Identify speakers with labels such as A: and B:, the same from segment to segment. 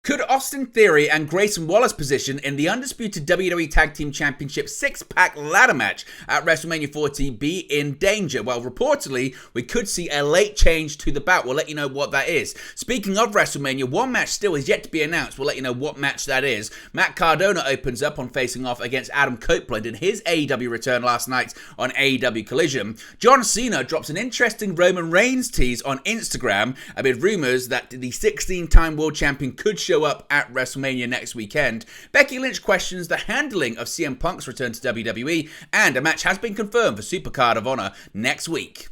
A: Could Austin Theory and Grayson Waller's position in the undisputed WWE Tag Team Championship six-pack ladder match at WrestleMania 40 be in danger? Well, reportedly, we could see a late change to the bout. We'll let you know what that is. Speaking of WrestleMania, one match still is yet to be announced. We'll let you know what match that is. Matt Cardona opens up on facing off against Adam Copeland in his AEW return last night on AEW Collision. John Cena drops an interesting Roman Reigns tease on Instagram amid rumors that the 16-time world champion could show up at WrestleMania next weekend. Becky Lynch questions the handling of CM Punk's return to WWE, and a match has been confirmed for Supercard of Honor next week.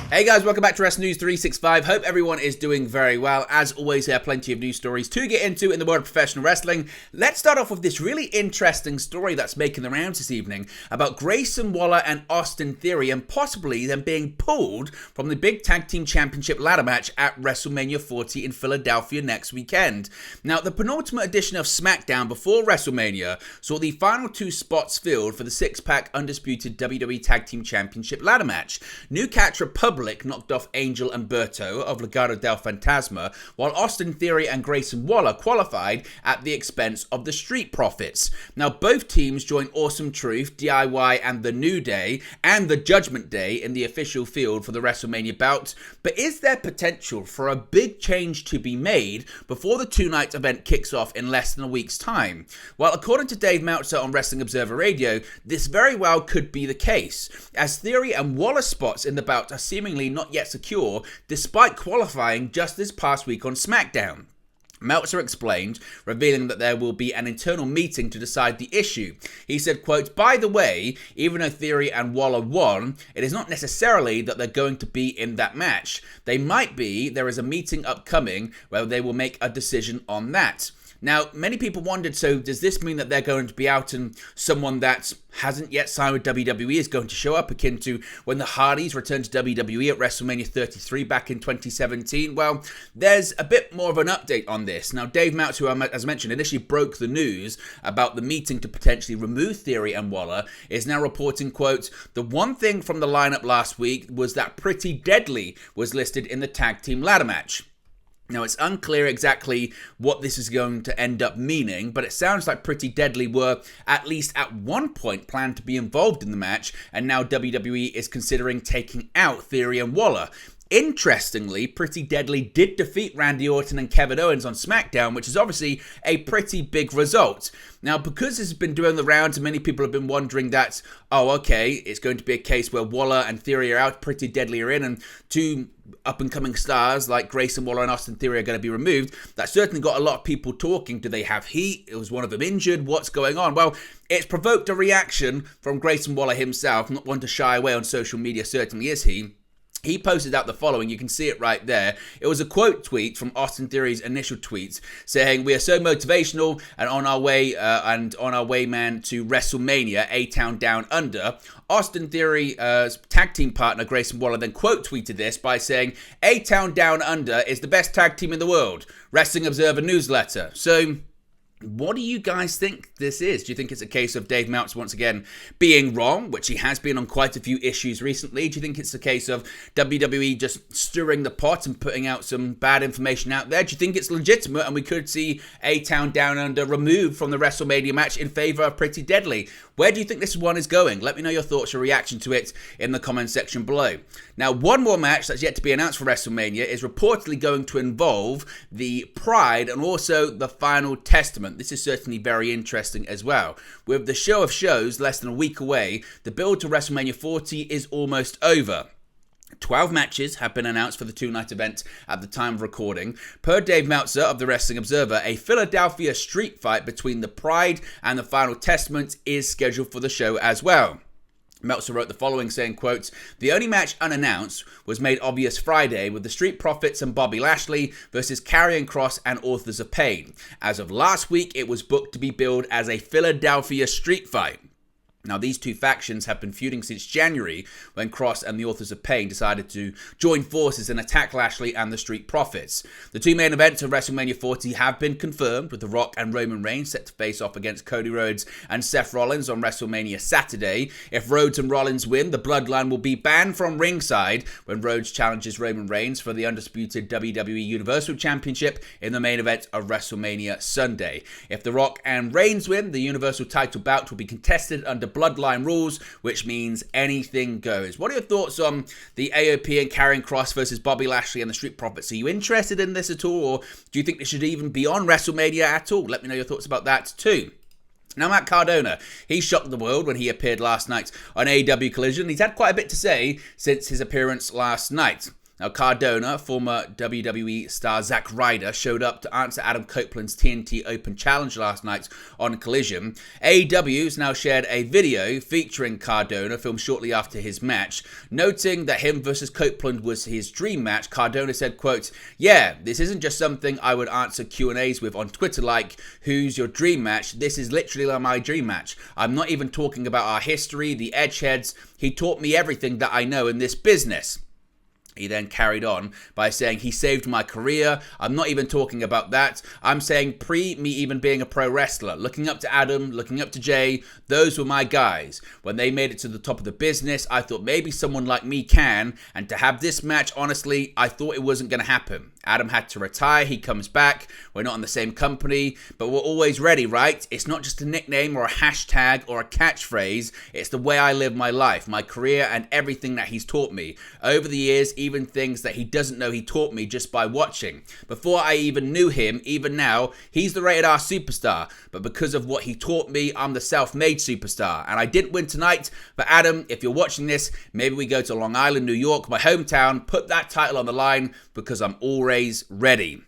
A: Hey guys, welcome back to Wrestling News 365. Hope everyone is doing very well. As always, there are plenty of news stories to get into in the world of professional wrestling. Let's start off with this really interesting story that's making the rounds this evening about Grayson Waller and Austin Theory and possibly them being pulled from the big tag team championship ladder match at WrestleMania 40 in Philadelphia next weekend. Now, the penultimate edition of SmackDown before WrestleMania saw the final two spots filled for the six-pack undisputed WWE Tag Team Championship ladder match. New Catch Republic knocked off Angel and Berto of Legado del Fantasma, while Austin Theory and Grayson Waller qualified at the expense of the Street Profits. Now, both teams joined Awesome Truth, DIY, and The New Day, and the Judgment Day in the official field for the WrestleMania bout. But is there potential for a big change to be made before the two-night event kicks off in less than a week's time? Well, according to Dave Meltzer on Wrestling Observer Radio, this very well could be the case, as Theory and Waller spots in the bout are seemingly not yet secure, despite qualifying just this past week on SmackDown. Meltzer explained, revealing that there will be an internal meeting to decide the issue. He said, quote, "By the way, even though Theory and Waller won, it is not necessarily that they're going to be in that match. They might be. There is a meeting upcoming where they will make a decision on that." Now, many people wondered, so does this mean that they're going to be out and someone that hasn't yet signed with WWE is going to show up, akin to when the Hardys returned to WWE at WrestleMania 33 back in 2017? Well, there's a bit more of an update on this. Now, Dave Meltzer, who, as mentioned, initially broke the news about the meeting to potentially remove Theory and Waller, is now reporting, quote, "The one thing from the lineup last week was that Pretty Deadly was listed in the tag team ladder match." Now, it's unclear exactly what this is going to end up meaning, but it sounds like Pretty Deadly were, at least at one point, planned to be involved in the match, and now WWE is considering taking out Theory and Waller. Interestingly, Pretty Deadly did defeat Randy Orton and Kevin Owens on SmackDown, which is obviously a pretty big result. Now, because this has been doing the rounds and many people have been wondering that, oh, okay, it's going to be a case where Waller and Theory are out, Pretty Deadly are in, and two up-and-coming stars like Grayson Waller and Austin Theory are going to be removed, that certainly got a lot of people talking. Do they have heat? Was one of them injured? What's going on? Well, it's provoked a reaction from Grayson Waller himself, not one to shy away on social media, certainly is he. He posted out the following. You can see it right there. It was a quote tweet from Austin Theory's initial tweets saying, "We are so motivational and on our way, man, to WrestleMania, A-Town Down Under." Austin Theory's tag team partner Grayson Waller then quote tweeted this by saying, "A-Town Down Under is the best tag team in the world. Wrestling Observer newsletter." So, what do you guys think this is? Do you think it's a case of Dave Meltzer once again being wrong, which he has been on quite a few issues recently? Do you think it's a case of WWE just stirring the pot and putting out some bad information out there? Do you think it's legitimate and we could see A-Town Down Under removed from the WrestleMania match in favor of Pretty Deadly? Where do you think this one is going? Let me know your thoughts or reaction to it in the comment section below. Now, one more match that's yet to be announced for WrestleMania is reportedly going to involve the Pride and also the Final Testament. This is certainly very interesting as well. With the show of shows less than a week away, the build to WrestleMania 40 is almost over. 12 matches have been announced for the two-night event at the time of recording. Per Dave Meltzer of the Wrestling Observer, a Philadelphia street fight between the Pride and the Final Testament is scheduled for the show as well. Meltzer wrote the following saying, quote, "The only match unannounced was made obvious Friday with the Street Profits and Bobby Lashley versus Karrion Kross and Authors of Pain. As of last week, it was booked to be billed as a Philadelphia street fight." Now, these two factions have been feuding since January, when Cross and the Authors of Pain decided to join forces and attack Lashley and the Street Profits. The two main events of WrestleMania 40 have been confirmed, with The Rock and Roman Reigns set to face off against Cody Rhodes and Seth Rollins on WrestleMania Saturday. If Rhodes and Rollins win, the Bloodline will be banned from ringside when Rhodes challenges Roman Reigns for the undisputed WWE Universal Championship in the main event of WrestleMania Sunday. If The Rock and Reigns win, the Universal title bout will be contested under Bloodline rules, which means anything goes. What are your thoughts on the AOP and Karrion Kross versus Bobby Lashley and the Street Profits? Are you interested in this at all, or do you think this should even be on WrestleMania at all? Let me know your thoughts about that too. Now, Matt Cardona, he shocked the world when he appeared last night on AEW Collision. He's had quite a bit to say since his appearance last night. Now, Cardona, former WWE star Zack Ryder, showed up to answer Adam Copeland's TNT Open Challenge last night on Collision. AEW has now shared a video featuring Cardona, filmed shortly after his match. Noting that him versus Copeland was his dream match, Cardona said, quote, "Yeah, this isn't just something I would answer Q&As with on Twitter like, who's your dream match? This is literally like my dream match. I'm not even talking about our history, the edgeheads. He taught me everything that I know in this business." He then carried on by saying, "He saved my career. I'm not even talking about that. I'm saying pre me even being a pro wrestler. Looking up to Adam, looking up to Jay, those were my guys. When they made it to the top of the business, I thought maybe someone like me can. And to have this match, honestly, I thought it wasn't going to happen. Adam had to retire. He comes back. We're not in the same company, but we're always ready, right? It's not just a nickname or a hashtag or a catchphrase. It's the way I live my life, my career, and everything that he's taught me. Over the years, even things that he doesn't know he taught me just by watching. Before I even knew him, even now, he's the rated R superstar. But because of what he taught me, I'm the self-made superstar. And I didn't win tonight, but Adam, if you're watching this, maybe we go to Long Island, New York, my hometown, put that title on the line because I'm always ready."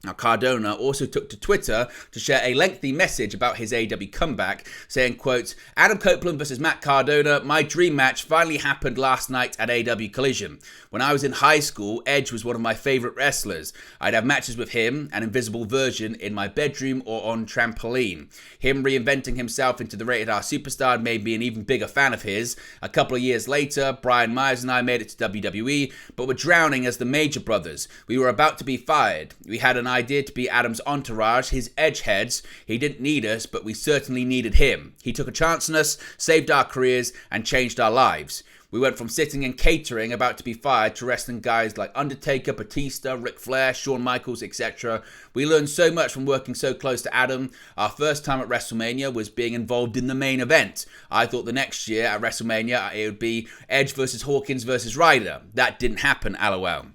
A: Now, Cardona also took to Twitter to share a lengthy message about his AEW comeback, saying, quote, "Adam Copeland versus Matt Cardona, my dream match finally happened last night at AEW Collision. When I was in high school, Edge was one of my favorite wrestlers. I'd have matches with him, an invisible version, in my bedroom or on trampoline. Him reinventing himself into the rated R superstar made me an even bigger fan of his. A couple of years later, Brian Myers and I made it to WWE, but were drowning as the Major Brothers. We were about to be fired. We had an idea to be Adam's entourage, his edgeheads. He didn't need us, but we certainly needed him. He took a chance on us, saved our careers, and changed our lives. We went from sitting and catering about to be fired to wrestling guys like Undertaker, Batista, Ric Flair, Shawn Michaels, etc. We learned so much from working so close to Adam. Our first time at WrestleMania was being involved in the main event. I thought the next year at WrestleMania it would be Edge versus Hawkins versus Ryder. That didn't happen, LOL.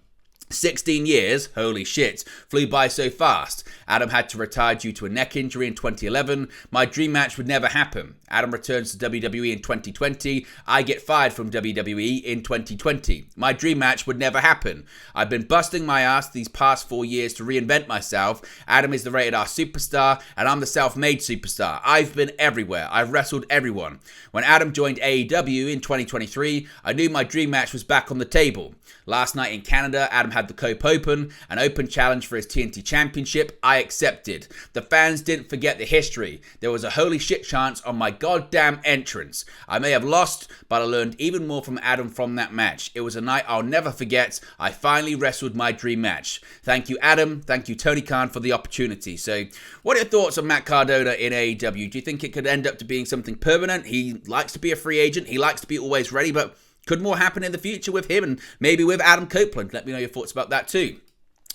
A: 16 years, holy shit, flew by so fast. Adam had to retire due to a neck injury in 2011. My dream match would never happen. Adam returns to WWE in 2020. I get fired from WWE in 2020. My dream match would never happen. I've been busting my ass these past 4 years to reinvent myself. Adam is the rated R superstar, and I'm the self-made superstar. I've been everywhere. I've wrestled everyone. When Adam joined AEW in 2023, I knew my dream match was back on the table. Last night in Canada, Adam had the Cope Open, an open challenge for his TNT Championship. I accepted. The fans didn't forget the history. There was a holy shit chance on my goddamn entrance. I may have lost, but I learned even more from Adam from that match. It was a night I'll never forget. I finally wrestled my dream match. Thank you, Adam. Thank you, Tony Khan, for the opportunity. So, what are your thoughts on Matt Cardona in AEW? Do you think it could end up to being something permanent? He likes to be a free agent. He likes to be always ready, but could more happen in the future with him and maybe with Adam Copeland? Let me know your thoughts about that too.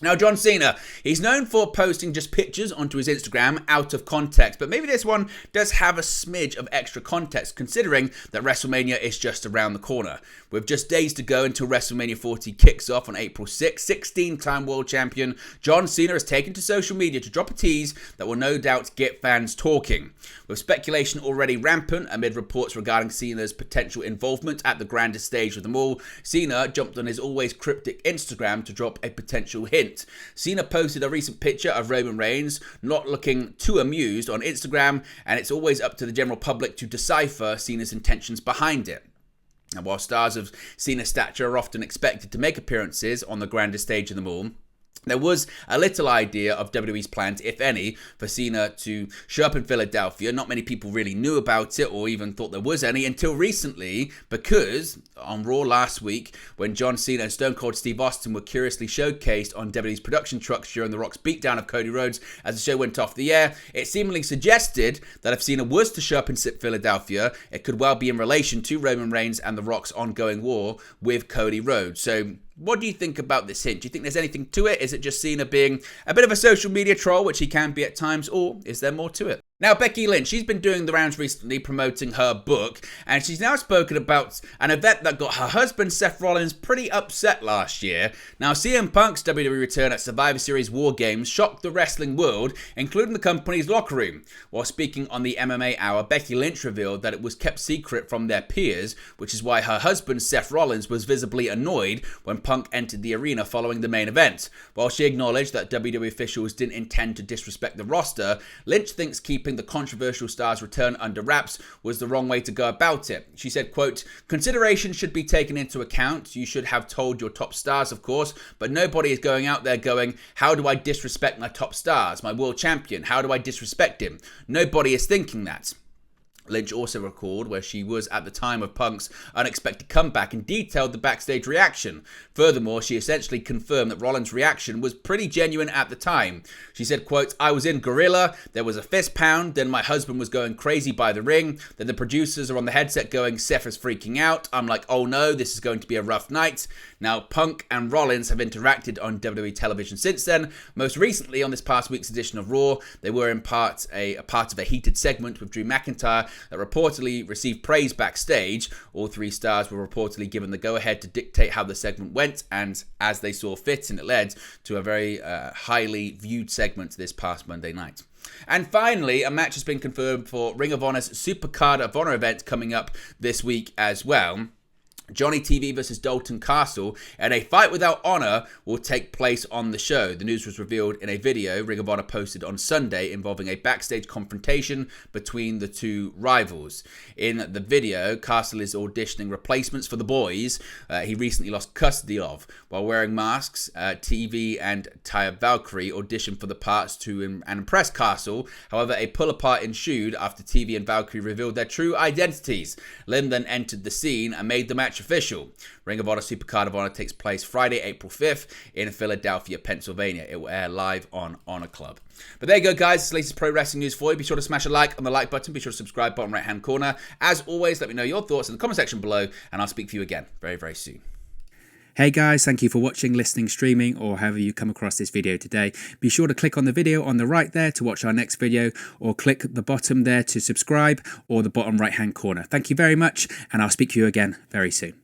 A: Now, John Cena, he's known for posting just pictures onto his Instagram out of context, but maybe this one does have a smidge of extra context considering that WrestleMania is just around the corner. With just days to go until WrestleMania 40 kicks off on April 6, 16-time world champion John Cena has taken to social media to drop a tease that will no doubt get fans talking. With speculation already rampant amid reports regarding Cena's potential involvement at the grandest stage of them all, Cena jumped on his always cryptic Instagram to drop a potential hint. Cena posted a recent picture of Roman Reigns not looking too amused on Instagram, and it's always up to the general public to decipher Cena's intentions behind it. And while stars of Cena's stature are often expected to make appearances on the grandest stage of them all, There was a little idea of WWE's plans, if any, for Cena to show up in Philadelphia. Not many people really knew about it or even thought there was any until recently, because on Raw last week, when John Cena and Stone Cold Steve Austin were curiously showcased on WWE's production trucks during The Rock's beatdown of Cody Rhodes as the show went off the air, it seemingly suggested that if Cena was to show up in Philadelphia, it could well be in relation to Roman Reigns and The Rock's ongoing war with Cody Rhodes. So, what do you think about this hint? Do you think there's anything to it? Is it just Cena being a bit of a social media troll, which he can be at times, or is there more to it? Now, Becky Lynch, she's been doing the rounds recently promoting her book, and she's now spoken about an event that got her husband, Seth Rollins, pretty upset last year. Now, CM Punk's WWE return at Survivor Series War Games shocked the wrestling world, including the company's locker room. While speaking on the MMA Hour, Becky Lynch revealed that it was kept secret from their peers, which is why her husband, Seth Rollins, was visibly annoyed when Punk entered the arena following the main event. While she acknowledged that WWE officials didn't intend to disrespect the roster, Lynch thinks keeping the controversial star's return under wraps was the wrong way to go about it. She said, quote, "Consideration should be taken into account. You should have told your top stars, of course, but nobody is going out there going, how do I disrespect my top stars, my world champion? How do I disrespect him? Nobody is thinking that." Lynch also recalled where she was at the time of Punk's unexpected comeback and detailed the backstage reaction. Furthermore, she essentially confirmed that Rollins' reaction was pretty genuine at the time. She said, quote, "I was in Gorilla, there was a fist pound, then my husband was going crazy by the ring, then the producers are on the headset going, Seth is freaking out. I'm like, oh no, this is going to be a rough night." Now, Punk and Rollins have interacted on WWE television since then. Most recently, on this past week's edition of Raw, they were in part a part of a heated segment with Drew McIntyre that reportedly received praise backstage. All three stars were reportedly given the go-ahead to dictate how the segment went, and as they saw fit, and it led to a very highly viewed segment this past Monday night. And finally, a match has been confirmed for Ring of Honor's Supercard of Honor event coming up this week as well. Johnny TV versus Dalton Castle, and a fight without honor will take place on the show. The news was revealed in a video Ring of Honor posted on Sunday involving a backstage confrontation between the two rivals. In the video, Castle is auditioning replacements for the boys he recently lost custody of. While wearing masks, TV and Taya Valkyrie auditioned for the parts to impress Castle. However, a pull-apart ensued after TV and Valkyrie revealed their true identities. Lynn then entered the scene and made the match official. Ring of Honor Supercard of Honor takes place Friday, April 5th in Philadelphia, Pennsylvania. It will air live on Honor Club. But there you go, guys. It's the latest pro wrestling news for you. Be sure to smash a like on the like button. Be sure to subscribe, bottom right-hand corner. As always, let me know your thoughts in the comment section below, and I'll speak to you again very, very soon.
B: Hey guys, thank you for watching, listening, streaming, or however you come across this video today. Be sure to click on the video on the right there to watch our next video, or click the bottom there to subscribe, or the bottom right hand corner. Thank you very much, and I'll speak to you again very soon.